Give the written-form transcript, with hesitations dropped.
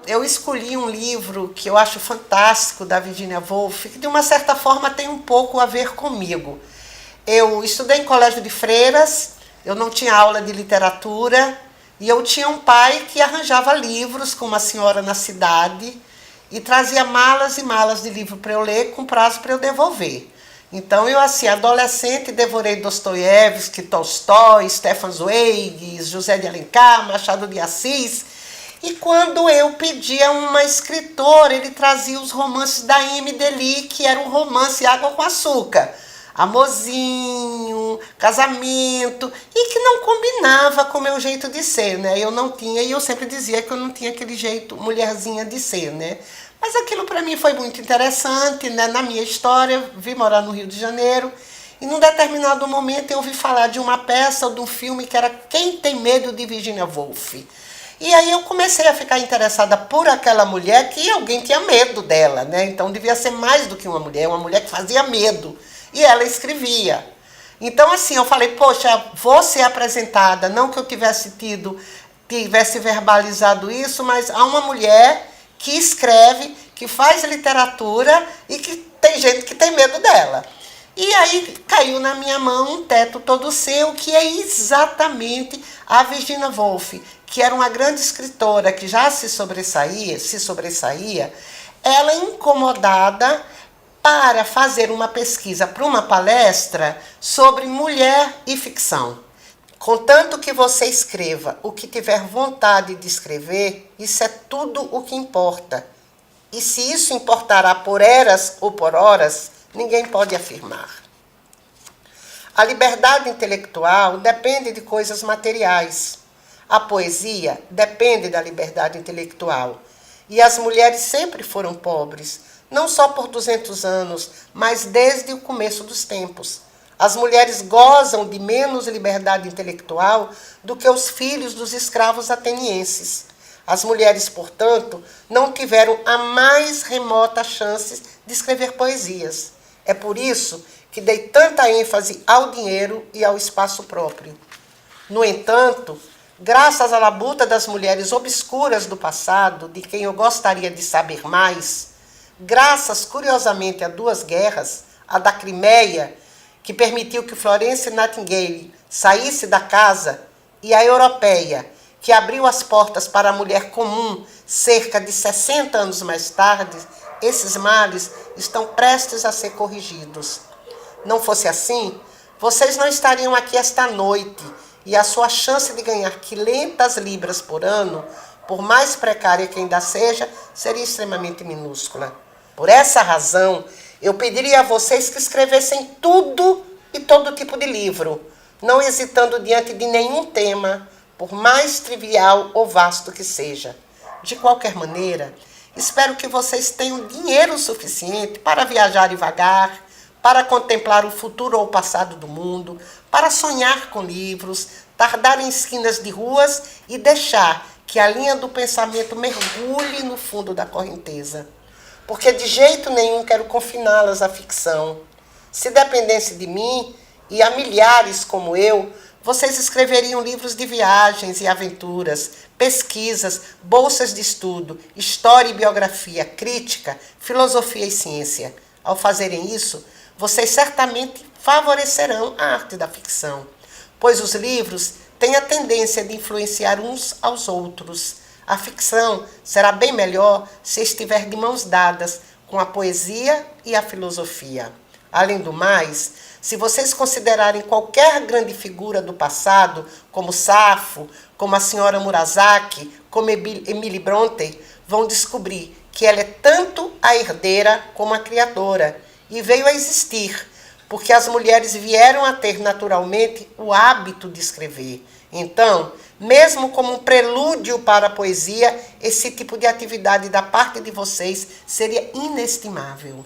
eu escolhi um livro que eu acho fantástico, da Virginia Woolf, que de uma certa forma tem um pouco a ver comigo. Eu estudei em colégio de freiras, eu não tinha aula de literatura, e eu tinha um pai que arranjava livros com uma senhora na cidade e trazia malas e malas de livro para eu ler com prazo para eu devolver. Então eu, assim, adolescente, devorei Dostoiévski, Tolstói, Stefan Zweig, José de Alencar, Machado de Assis. E quando eu pedia uma escritora, ele trazia os romances da Amy Deli, que era um romance Água com Açúcar. Amorzinho, casamento, e que não combinava com o meu jeito de ser, né? Eu não tinha, e eu sempre dizia que eu não tinha aquele jeito mulherzinha de ser, né? Mas aquilo para mim foi muito interessante, né? Na minha história, vim morar no Rio de Janeiro, e num determinado momento eu ouvi falar de uma peça ou de um filme que era Quem Tem Medo de Virginia Woolf. E aí eu comecei a ficar interessada por aquela mulher que alguém tinha medo dela, né? Então devia ser mais do que uma mulher que fazia medo. E ela escrevia. Então, assim, eu falei, poxa, vou ser apresentada, não que eu tivesse verbalizado isso, mas há uma mulher que escreve, que faz literatura e que tem gente que tem medo dela. E aí caiu na minha mão Um Teto Todo Seu, que é exatamente a Virginia Woolf, que era uma grande escritora, que já se sobressaía, ela incomodada para fazer uma pesquisa para uma palestra sobre mulher e ficção. Contanto que você escreva o que tiver vontade de escrever, isso é tudo o que importa. E se isso importará por eras ou por horas, ninguém pode afirmar. A liberdade intelectual depende de coisas materiais. A poesia depende da liberdade intelectual. E as mulheres sempre foram pobres, não só por 200 anos, mas desde o começo dos tempos. As mulheres gozam de menos liberdade intelectual do que os filhos dos escravos atenienses. As mulheres, portanto, não tiveram a mais remota chance de escrever poesias. É por isso que dei tanta ênfase ao dinheiro e ao espaço próprio. No entanto, graças à labuta das mulheres obscuras do passado, de quem eu gostaria de saber mais, graças, curiosamente, a duas guerras, a da Crimeia, que permitiu que Florence Nightingale saísse da casa, e a europeia, que abriu as portas para a mulher comum cerca de 60 anos mais tarde, esses males estão prestes a ser corrigidos. Não fosse assim, vocês não estariam aqui esta noite, e a sua chance de ganhar 500 libras por ano, por mais precária que ainda seja, seria extremamente minúscula. Por essa razão, eu pediria a vocês que escrevessem tudo e todo tipo de livro, não hesitando diante de nenhum tema, por mais trivial ou vasto que seja. De qualquer maneira, espero que vocês tenham dinheiro suficiente para viajar devagar, para contemplar o futuro ou o passado do mundo, para sonhar com livros, tardar em esquinas de ruas e deixar que a linha do pensamento mergulhe no fundo da correnteza. Porque de jeito nenhum quero confiná-las à ficção. Se dependesse de mim, e a milhares como eu, vocês escreveriam livros de viagens e aventuras, pesquisas, bolsas de estudo, história e biografia, crítica, filosofia e ciência. Ao fazerem isso, vocês certamente favorecerão a arte da ficção, pois os livros têm a tendência de influenciar uns aos outros. A ficção será bem melhor se estiver de mãos dadas com a poesia e a filosofia. Além do mais, se vocês considerarem qualquer grande figura do passado, como Safo, como a senhora Murasaki, como Emily Brontë, vão descobrir que ela é tanto a herdeira como a criadora, e veio a existir, porque as mulheres vieram a ter naturalmente o hábito de escrever. Então, mesmo como um prelúdio para a poesia, esse tipo de atividade da parte de vocês seria inestimável.